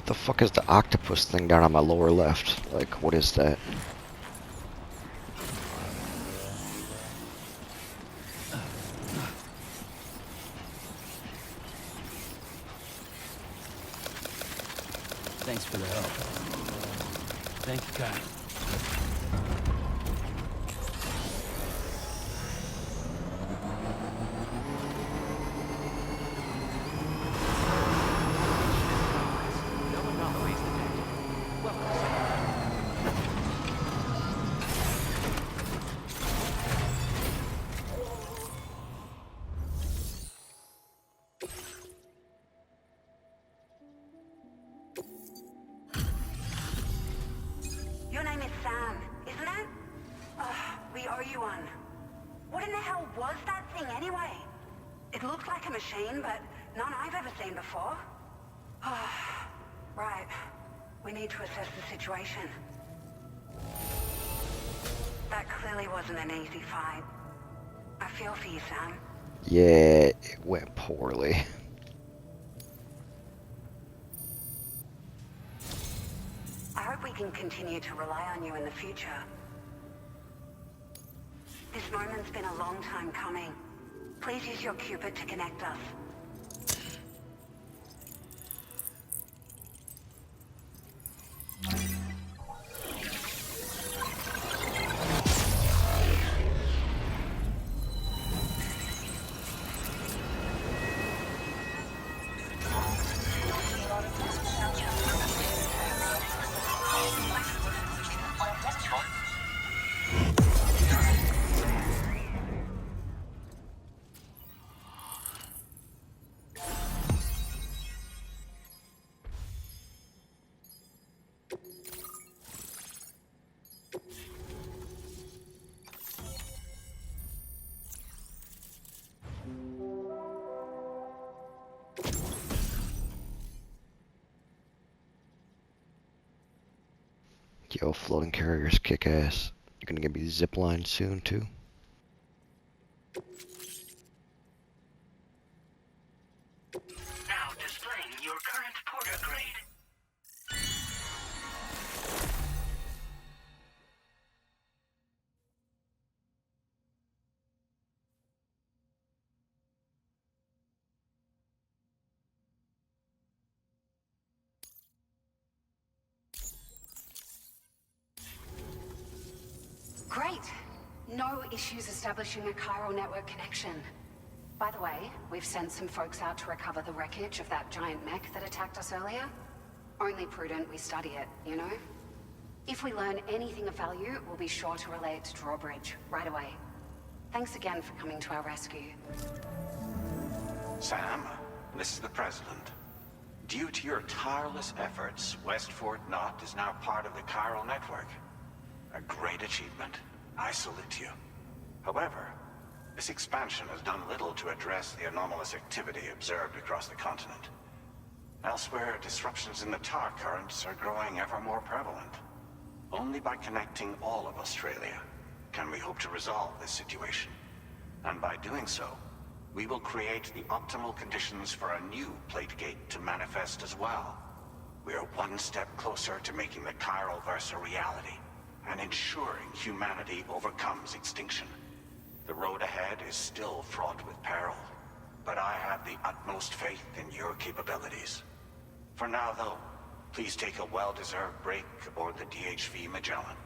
What the fuck is the octopus thing down on my lower left? Like, what is that? Thanks for the help. Thank you, Kyle. Your name is Sam, isn't it? We owe you one. What in the hell was that thing anyway? It looked like a machine, but none I've ever seen before. Right. We need to assess the situation. That clearly wasn't an easy fight. I feel for you, Sam. Yeah, it went poorly. I hope we can continue to rely on you in the future. This moment's been a long time coming. Please use your Cupid to connect us. Yo, floating carriers kick ass. You're gonna give me zipline soon too? Now displaying your current porter grade. Great. No issues establishing a chiral network connection. By the way, we've sent some folks out to recover the wreckage of that giant mech that attacked us earlier. Only prudent we study it, you know? If we learn anything of value, we'll be sure to relay it to Drawbridge right away. Thanks again for coming to our rescue. Sam, this is the President. Due to your tireless efforts, West Fort Knot is now part of the chiral network. A great achievement. I salute you. However, this expansion has done little to address the anomalous activity observed across the continent. Elsewhere, disruptions in the tar currents are growing ever more prevalent. Only by connecting all of Australia can we hope to resolve this situation. And by doing so, we will create the optimal conditions for a new Plategate to manifest as well. We are one step closer to making the chiral verse a reality, and ensuring humanity overcomes extinction. The road ahead is still fraught with peril, but I have the utmost faith in your capabilities. For now, though, please take a well-deserved break aboard the DHV Magellan.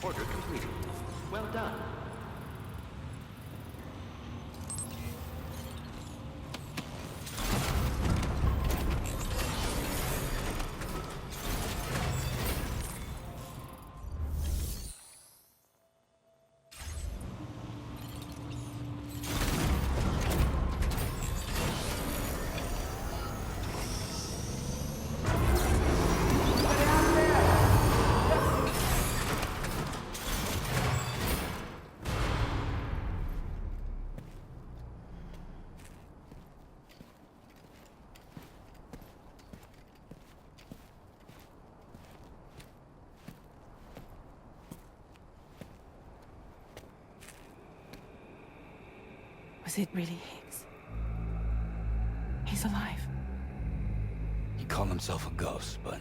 Order completed. Well done. Was it really Higgs? He's alive. He called himself a ghost, but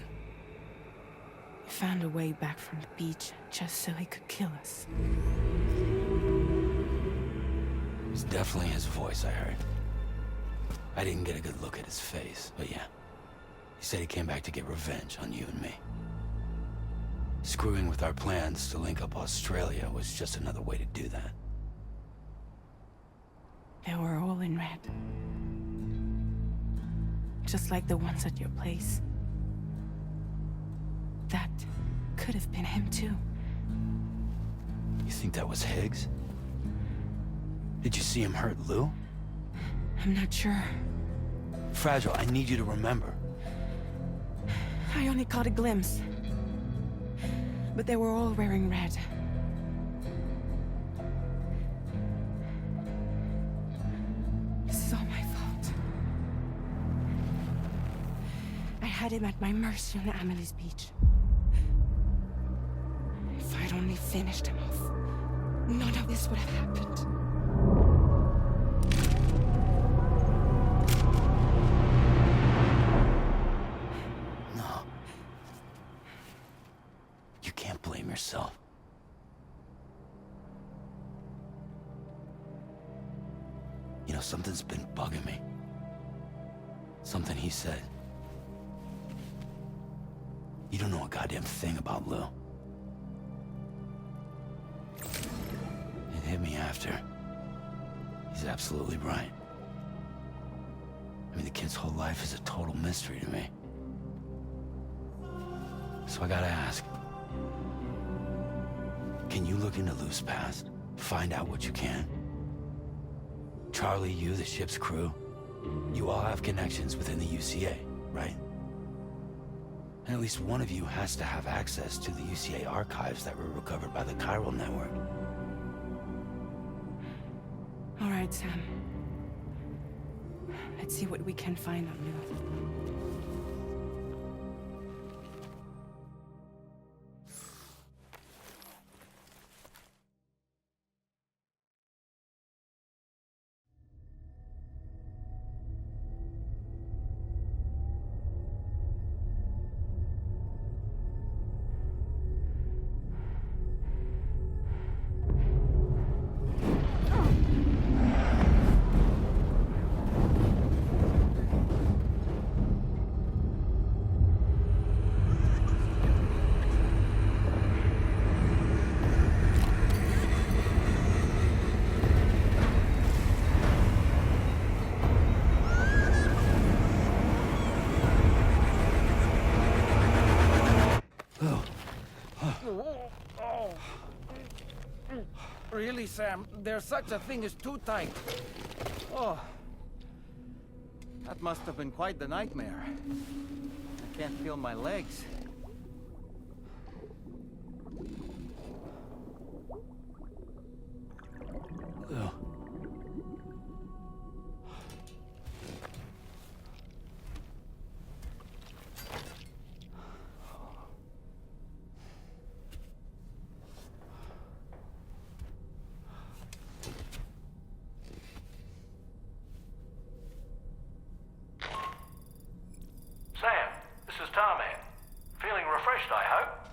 He found a way back from the beach just so he could kill us. it was definitely his voice I heard. I didn't get a good look at his face, but yeah. He said he came back to get revenge on you and me. Screwing with our plans to link up Australia was just another way to do that. They were all in red. Just like the ones at your place. That could have been him too. You think that was Higgs? Did you see him hurt Lou? I'm not sure. Fragile, I need you to remember. I only caught a glimpse. But they were all wearing red. This is all my fault. I had him at my mercy on Amelie's beach. If I'd only finished him off, none of this would have happened. No. You can't blame yourself. You know, something's been bugging me. Something he said. You don't know a goddamn thing about Lou. It hit me after. He's absolutely right. I mean, the kid's whole life is a total mystery to me. So I gotta ask. Can you look into Lou's past? Find out what you can? Charlie, you, the ship's crew, you all have connections within the UCA, right? And at least one of you has to have access to the UCA archives that were recovered by the chiral network. All right, Sam. Let's see what we can find on Lou. Really, Sam, there's such a thing as too tight. Oh. That must have been quite the nightmare. I can't feel my legs. Lou. Sam, this is Tarman. Feeling refreshed, I hope?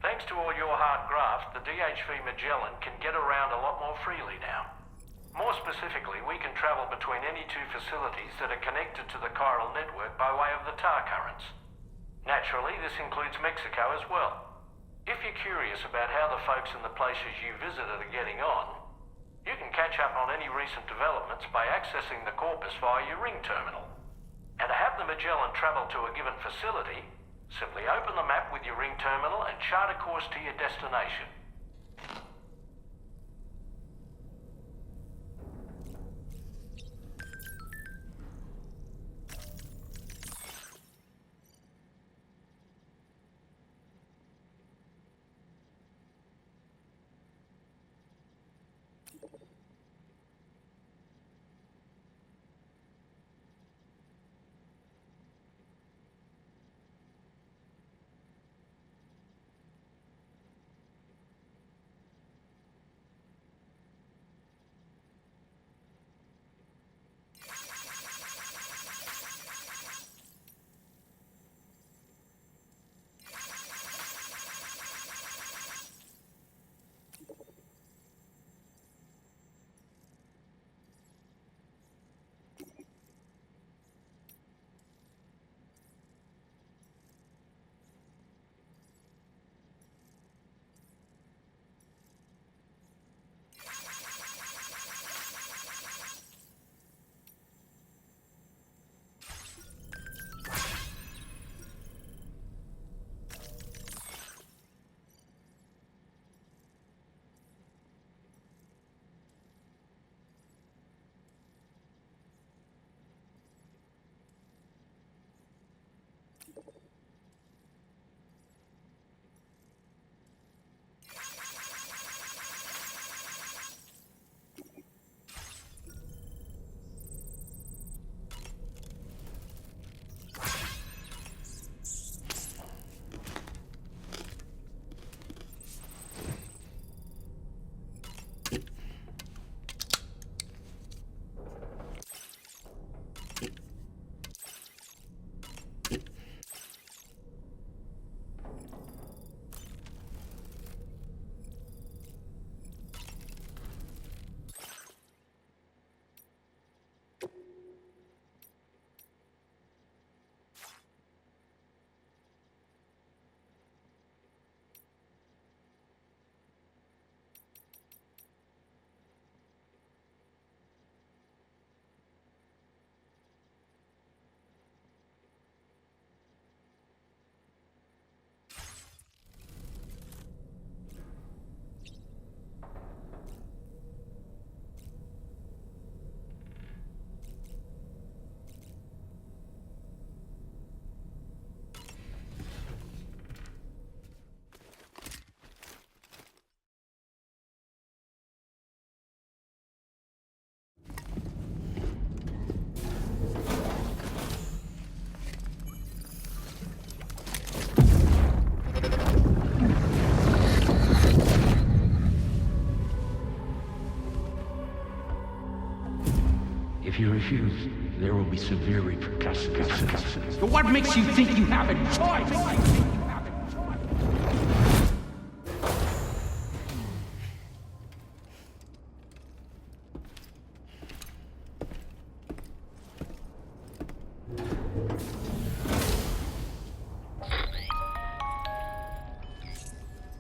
Thanks to all your hard graft, the DHV Magellan can get around a lot more freely now. More specifically, we can travel between any two facilities that are connected to the chiral network by way of the tar currents. Naturally, this includes Mexico as well. If you're curious about how the folks in the places you visited are getting on, you can catch up on any recent developments by accessing the Corpus via your ring terminal. And to have the Magellan travel to a given facility, simply open the map with your ring terminal and chart a course to your destination. refuse, there will be severe repercussions. But what makes you think you have a choice?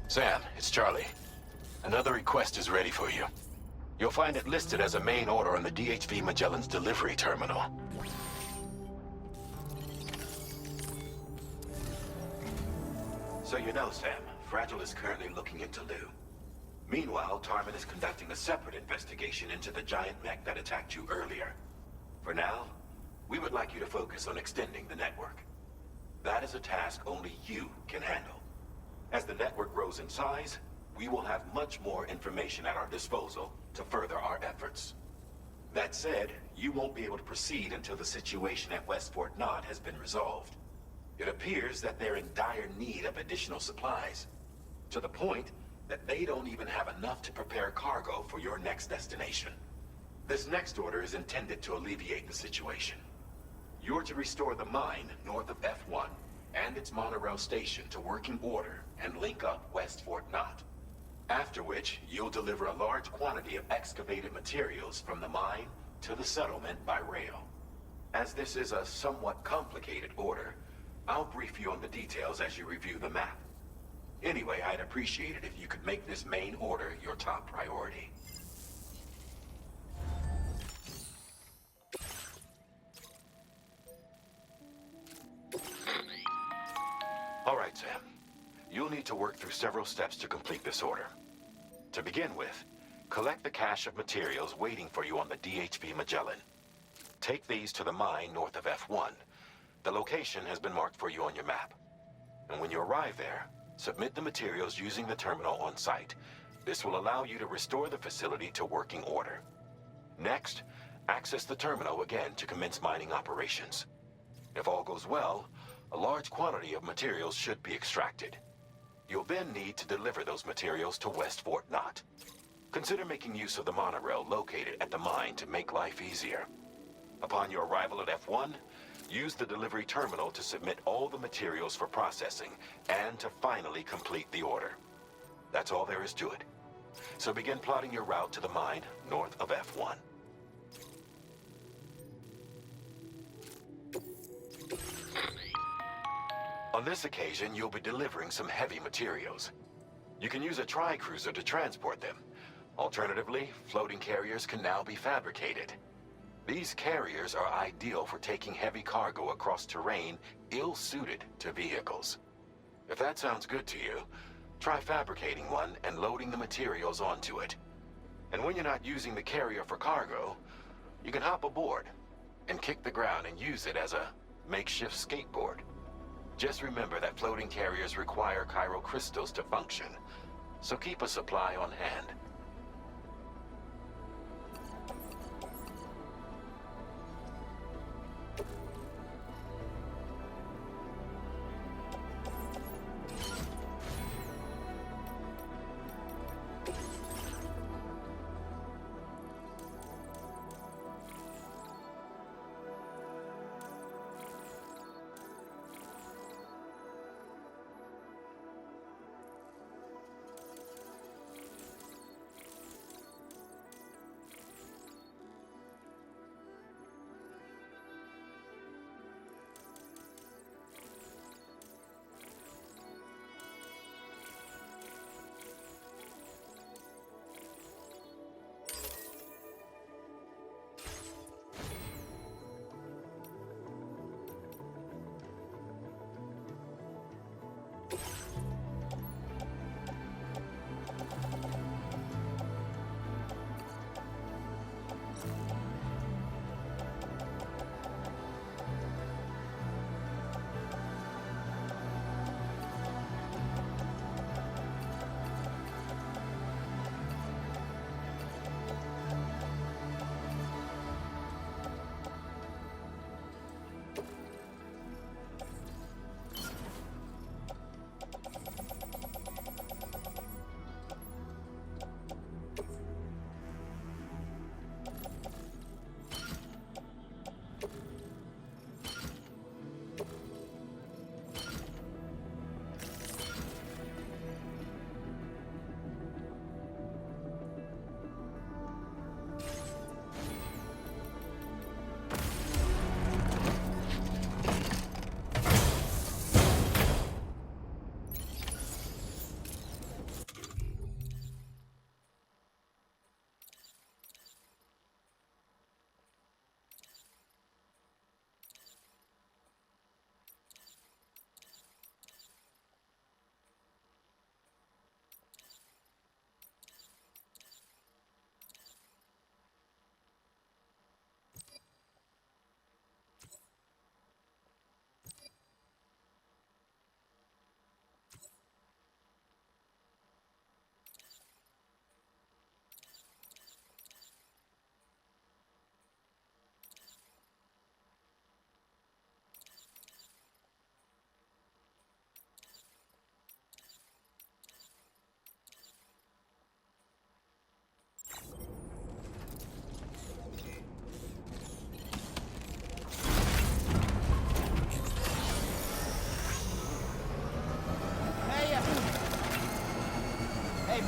Sam, it's Charlie. Another request is ready for you. You'll find it listed as a main order on the DHV Magellan's delivery terminal. So you know, Sam, Fragile is currently looking into Lou. Meanwhile, Tarman is conducting a separate investigation into the giant mech that attacked you earlier. For now, we would like you to focus on extending the network. That is a task only you can handle. As the network grows in size, we will have much more information at our disposal to further our efforts. That said, you won't be able to proceed until the situation at West Fort Knott has been resolved. It appears that they're in dire need of additional supplies, to the point that they don't even have enough to prepare cargo for your next destination. This next order is intended to alleviate the situation. You're to restore the mine north of F1 and its monorail station to working order and link up West Fort Knott. After which, you'll deliver a large quantity of excavated materials from the mine to the settlement by rail. As this is a somewhat complicated order, I'll brief you on the details as you review the map. Anyway, I'd appreciate it if you could make this main order your top priority. All right, Sam. You'll need to work through several steps to complete this order. To begin with, collect the cache of materials waiting for you on the DHV Magellan. Take these to the mine north of F1. The location has been marked for you on your map. And when you arrive there, submit the materials using the terminal on site. This will allow you to restore the facility to working order. Next, access the terminal again to commence mining operations. If all goes well, a large quantity of materials should be extracted. You'll then need to deliver those materials to West Fort Knott. Consider making use of the monorail located at the mine to make life easier. Upon your arrival at F1, use the delivery terminal to submit all the materials for processing and to finally complete the order. That's all there is to it. So begin plotting your route to the mine north of F1. On this occasion, you'll be delivering some heavy materials. You can use a tri-cruiser to transport them. Alternatively, floating carriers can now be fabricated. These carriers are ideal for taking heavy cargo across terrain ill-suited to vehicles. If that sounds good to you, try fabricating one and loading the materials onto it. And when you're not using the carrier for cargo, you can hop aboard and kick the ground and use it as a makeshift skateboard. Just remember that floating carriers require chiral crystals to function, so keep a supply on hand.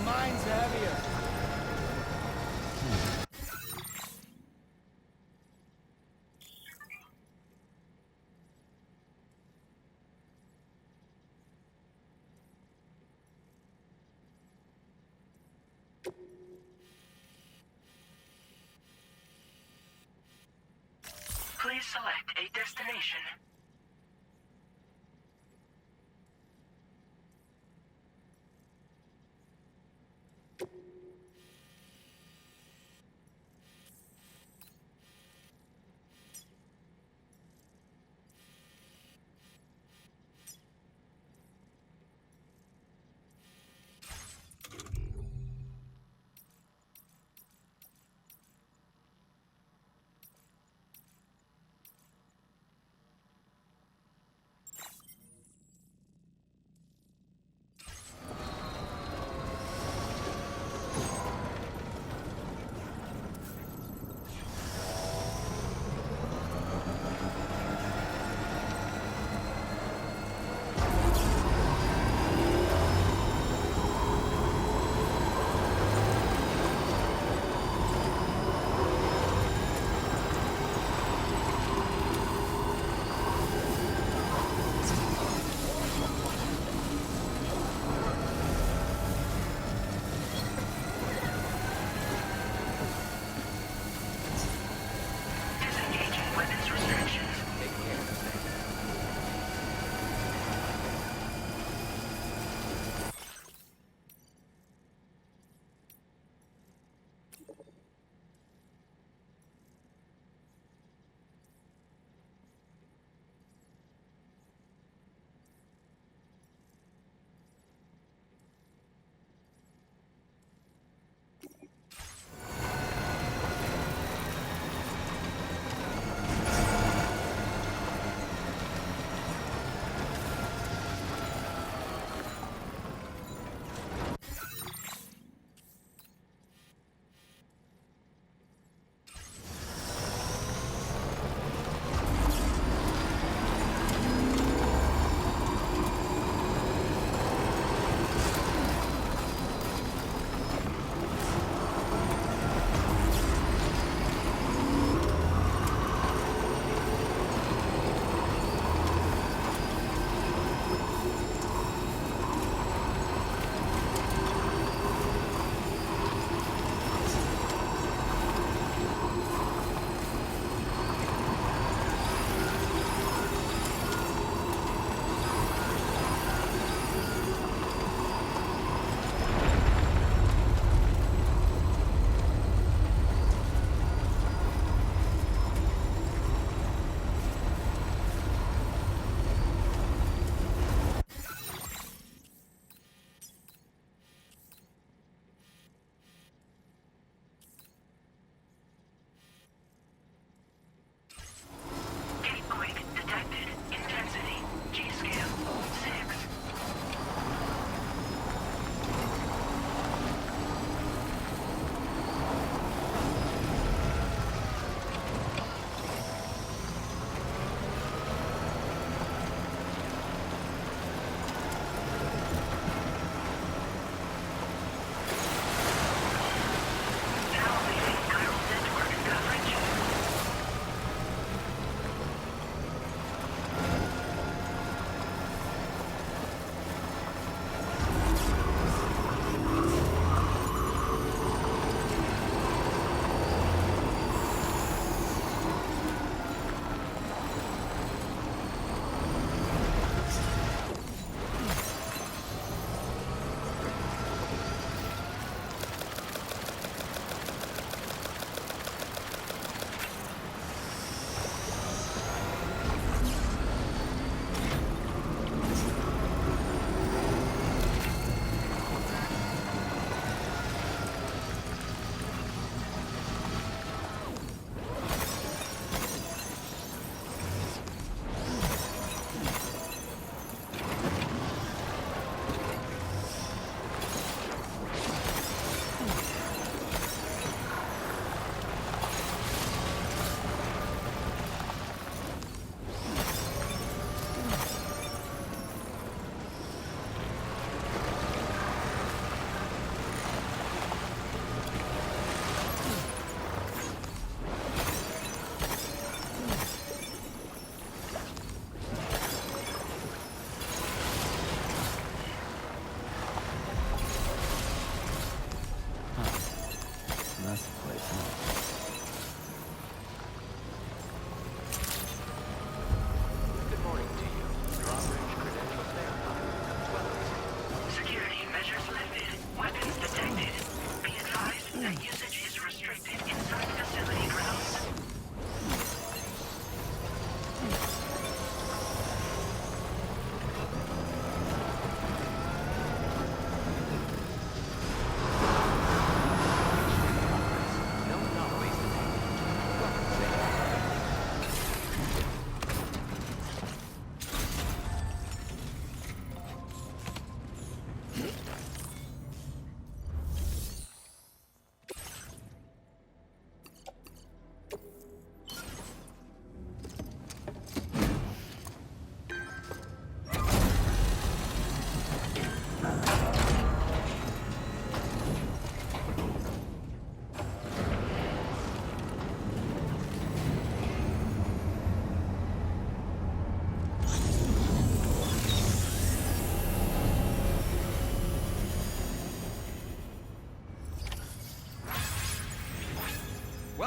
Mine's heavier. Please select a destination.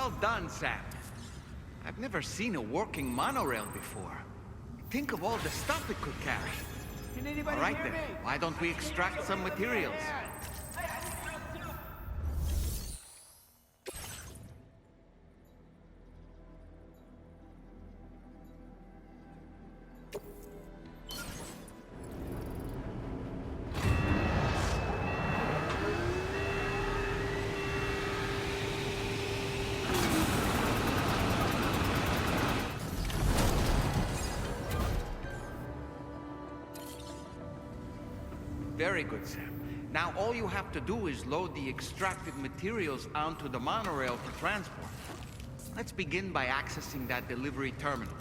Well done, Sam. I've never seen a working monorail before. Think of all the stuff it could carry. Can anybody All right hear then, me? why don't we extract some materials? Very good, Sam. Now all you have to do is load the extracted materials onto the monorail for transport. Let's begin by accessing that delivery terminal.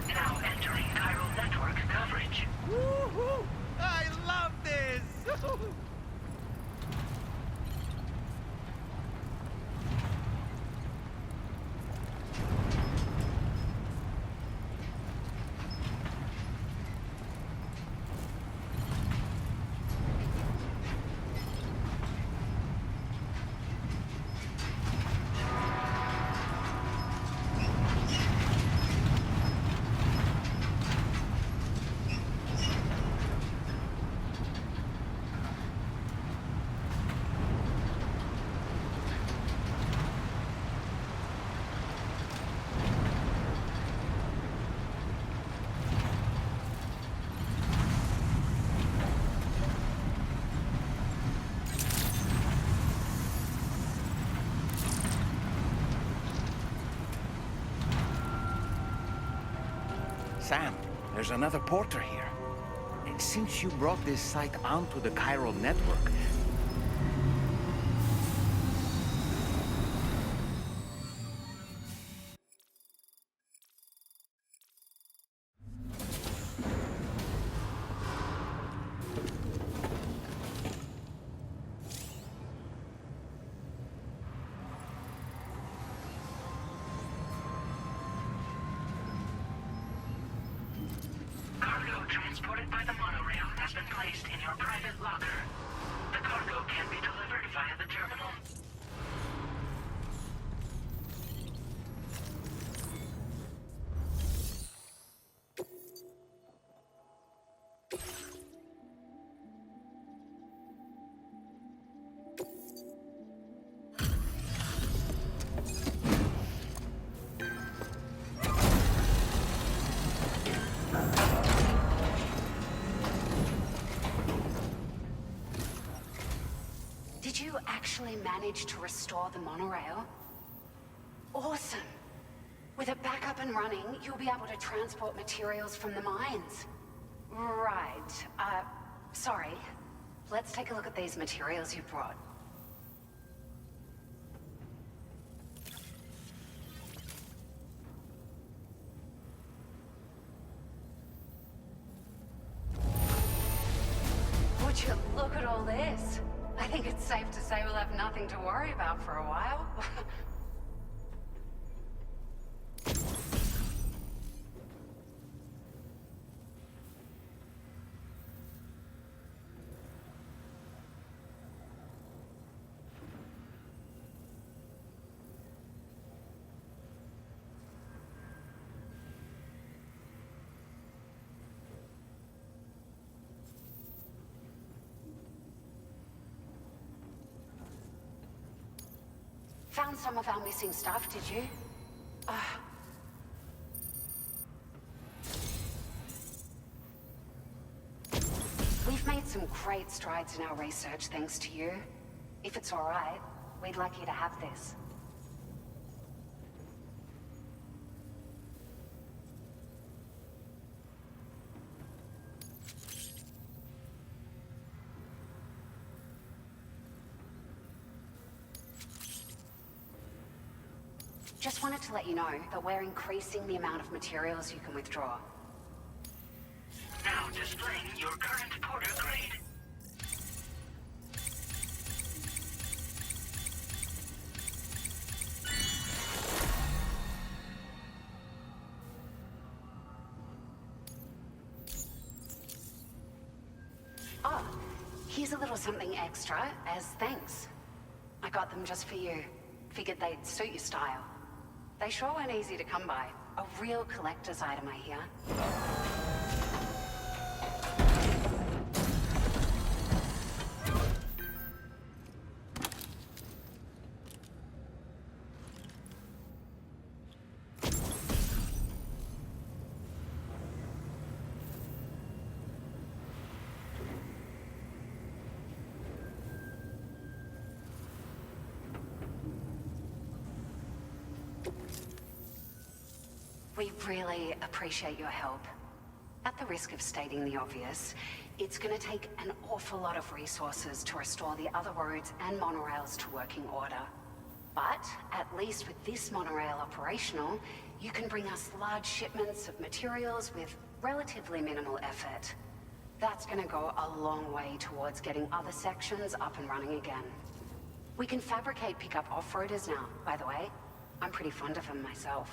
Now entering chiral network coverage. Woohoo! I love this! Sam, there's another porter here. And since you brought this site onto the chiral network, transported by the monorail has been placed in your private locker. The cargo can be delivered via the terminal. Did you actually manage to restore the monorail? Awesome! With it back up and running, you'll be able to transport materials from the mines. Right. Sorry. Let's take a look at these materials you brought. Would you look at all this? I think it's safe to say we'll have nothing to worry about for a while. Found some of our missing stuff, did you? We've made some great strides in our research thanks to you. If it's all right, we'd like you to have this. Just wanted to let you know that we're increasing the amount of materials you can withdraw. Now displaying your current porter grade. Oh, here's a little something extra as thanks. I got them just for you. Figured they'd suit your style. They sure weren't easy to come by. A real collector's item, I hear. We really appreciate your help. At the risk of stating the obvious, it's gonna take an awful lot of resources to restore the other roads and monorails to working order. But at least with this monorail operational, you can bring us large shipments of materials with relatively minimal effort. That's gonna go a long way towards getting other sections up and running again. We can fabricate pickup off-roaders now, by the way. I'm pretty fond of them myself.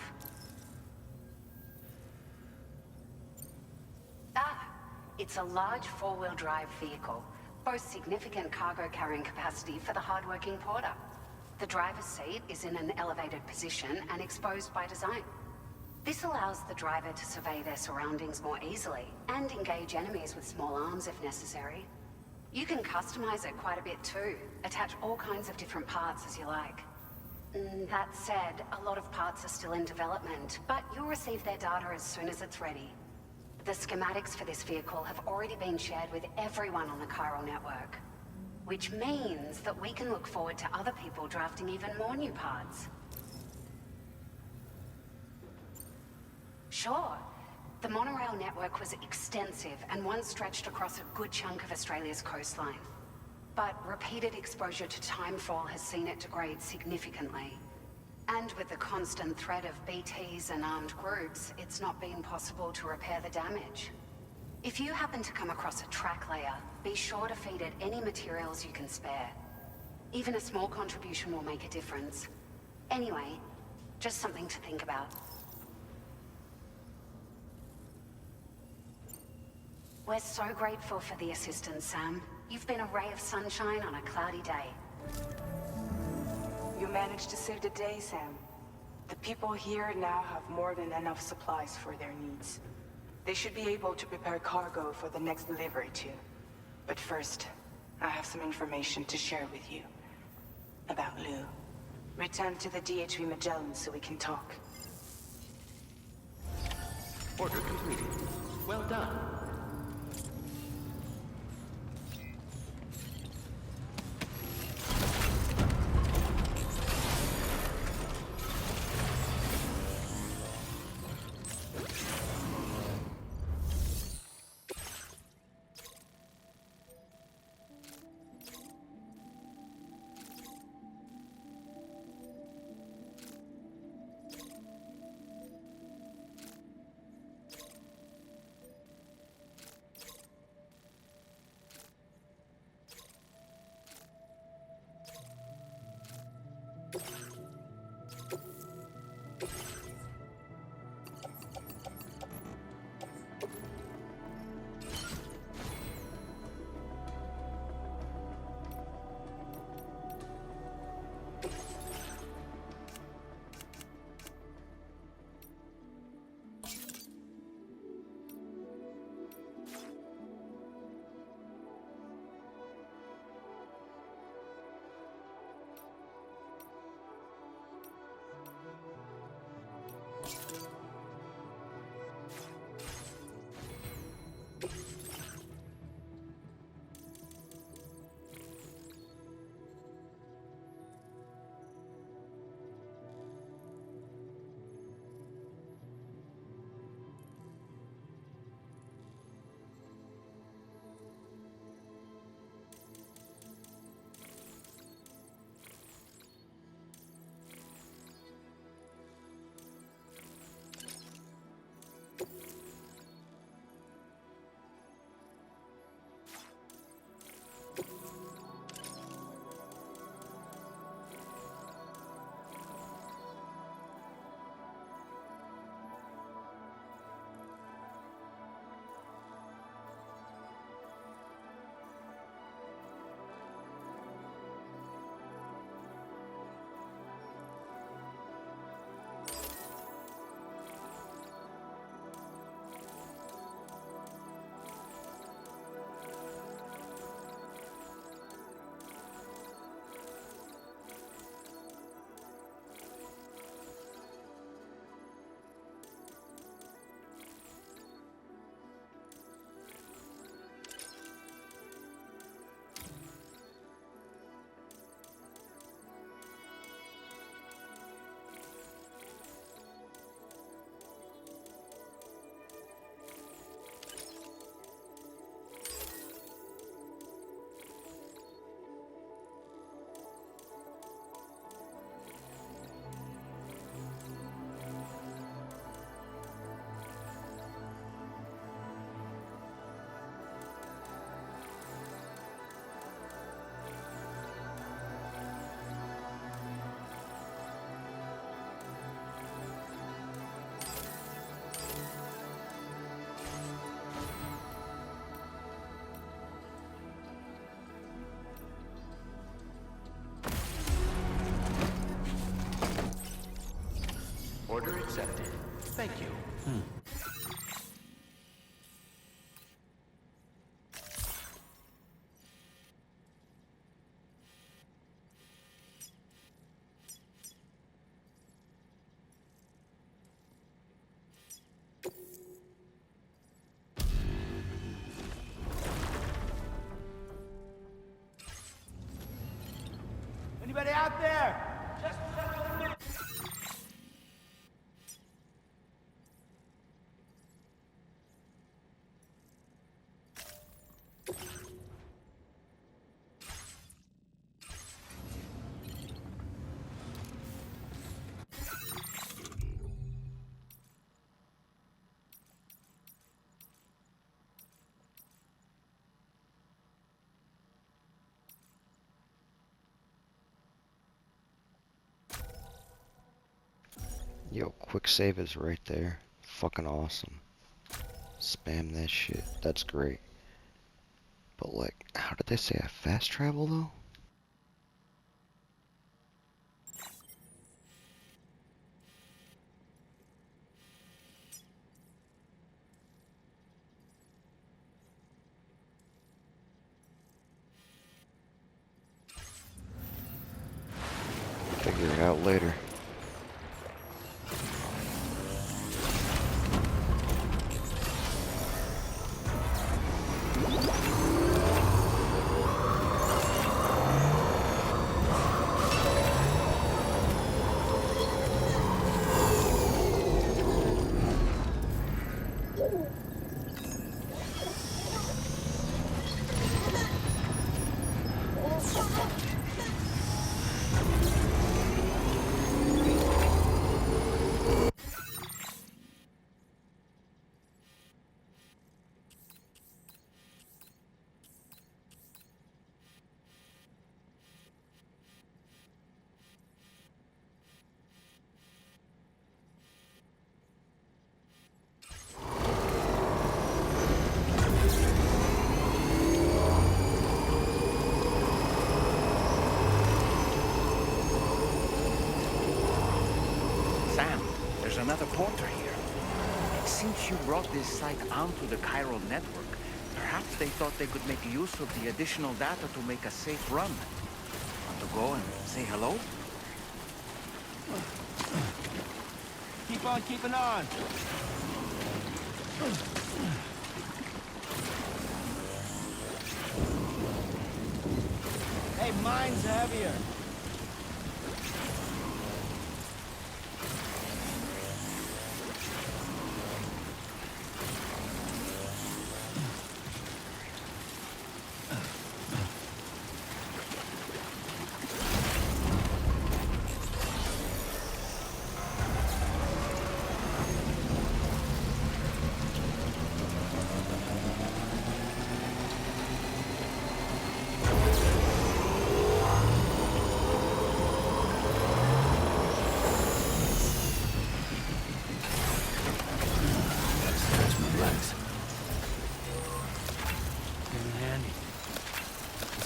It's a large four-wheel drive vehicle, boasts significant cargo carrying capacity for the hard-working porter. The driver's seat is in an elevated position and exposed by design. This allows the driver to survey their surroundings more easily and engage enemies with small arms if necessary. You can customize it quite a bit too, attach all kinds of different parts as you like. That said, a lot of parts are still in development, but you'll receive their data as soon as it's ready. The schematics for this vehicle have already been shared with everyone on the chiral network, which means that we can look forward to other people drafting even more new parts. Sure. The monorail network was extensive and once stretched across a good chunk of Australia's coastline. But repeated exposure to timefall has seen it degrade significantly. And with the constant threat of BTs and armed groups, it's not been possible to repair the damage. If you happen to come across a track layer, be sure to feed it any materials you can spare. Even a small contribution will make a difference. Anyway, just something to think about. We're so grateful for the assistance, Sam. You've been a ray of sunshine on a cloudy day. You managed to save the day, Sam. The people here now have more than enough supplies for their needs. They should be able to prepare cargo for the next delivery too. But first, I have some information to share with you. About Lou. Return to the DHV Magellan so we can talk. Order completed. Well done. Order accepted. Thank you. Anybody out there? Yo, quick save is right there. Fucking awesome. Spam that shit. That's great. But like, how did they say I fast travel though? Figure it out later. Sam, there's another porter here. Since you brought this site onto the chiral network, perhaps they thought they could make use of the additional data to make a safe run. Want to go and say hello? Keep on keeping on. Hey, mine's heavier.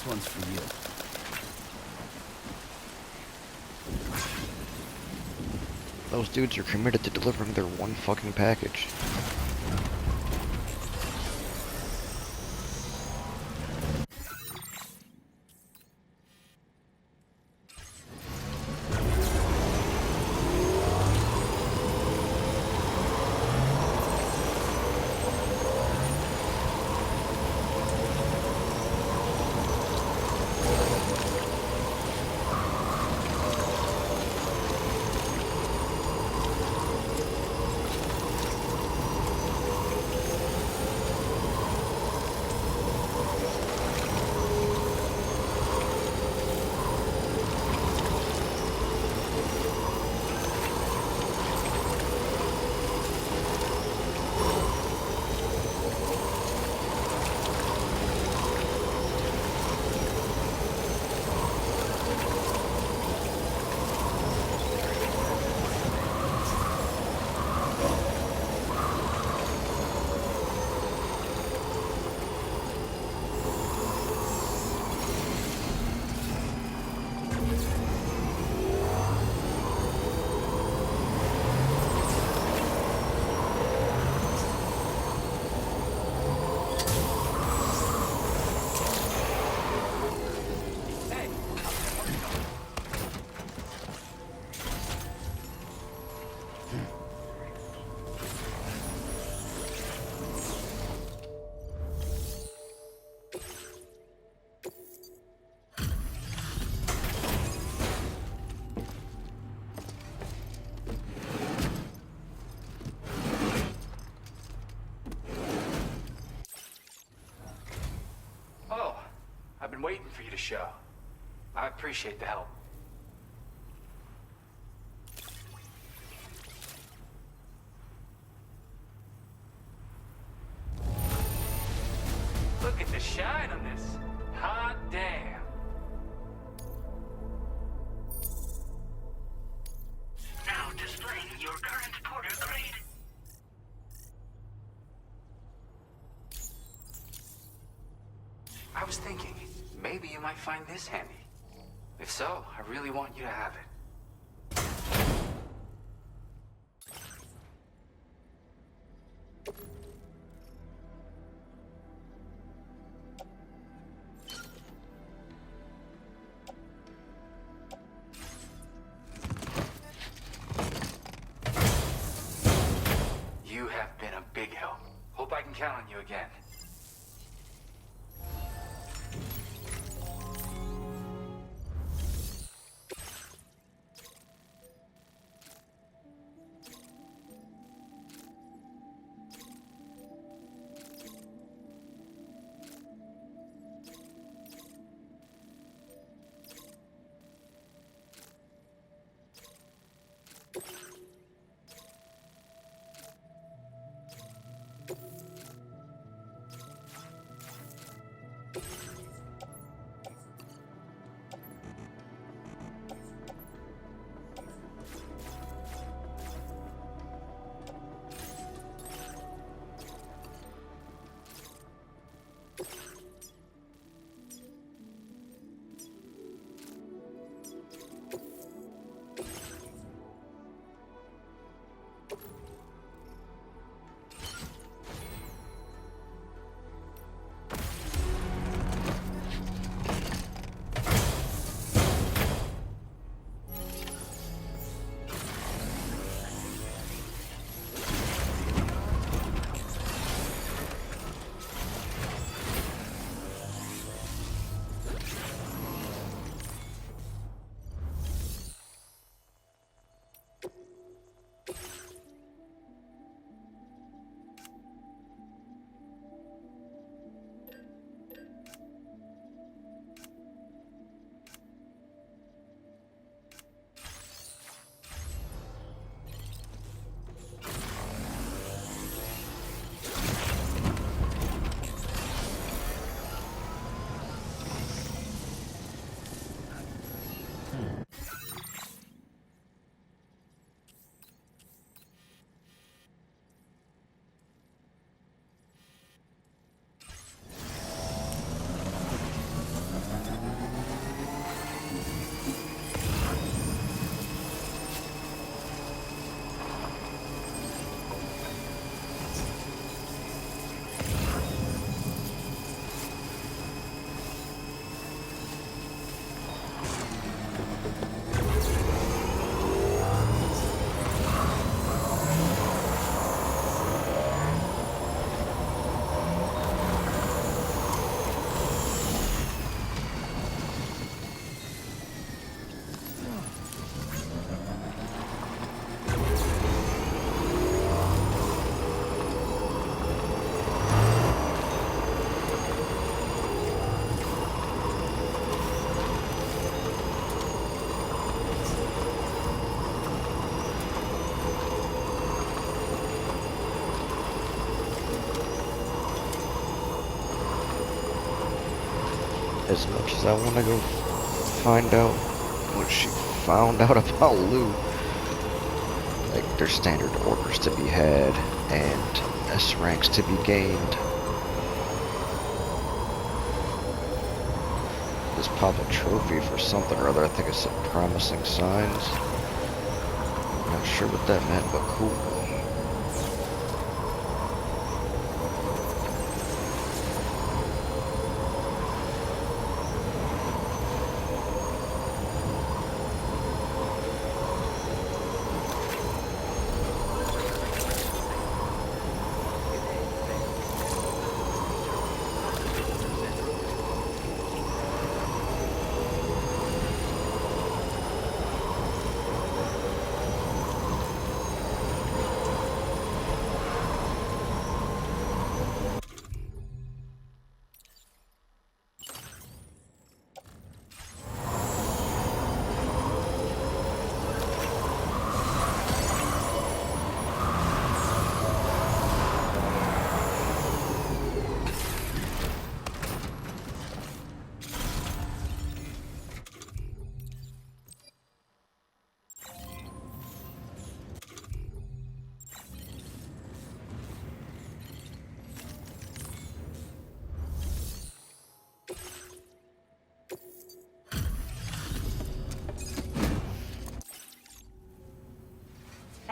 one's for you. Those dudes are committed to delivering their one fucking package. I've been waiting for you to show. I appreciate the help. Look at the shine on this. Hot damn. Now displaying your current porter grade. maybe you might find this handy. If so, I really want you to have it. You have been a big help. Hope I can count on you again. As much as I want to go find out what she found out about Lou, like there's standard orders to be had and S ranks to be gained. This pop a trophy for something or other. I think it's some promising signs. Not sure what that meant, but cool.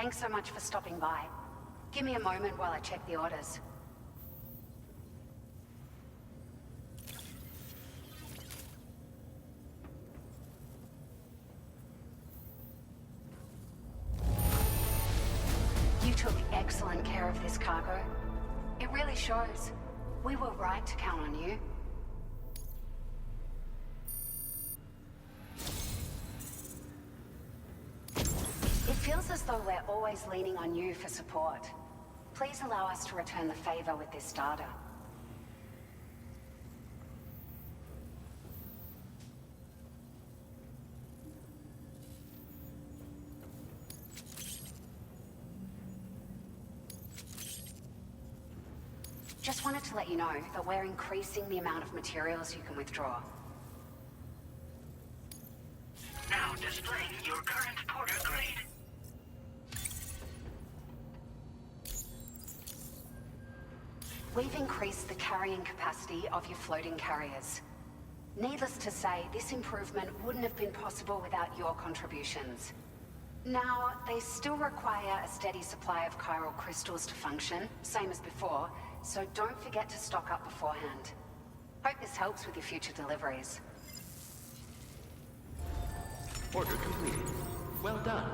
Thanks so much for stopping by. Give me a moment while I check the orders. You took excellent care of this cargo. It really shows. We were right to count on you. It feels as though we're always leaning on you for support. Please allow us to return the favor with this data. Just wanted to let you know that we're increasing the amount of materials you can withdraw. Now displaying your current porter grade. We've increased the carrying capacity of your floating carriers. Needless to say, this improvement wouldn't have been possible without your contributions. Now, they still require a steady supply of chiral crystals to function, same as before, so don't forget to stock up beforehand. Hope this helps with your future deliveries. Order completed. Well done.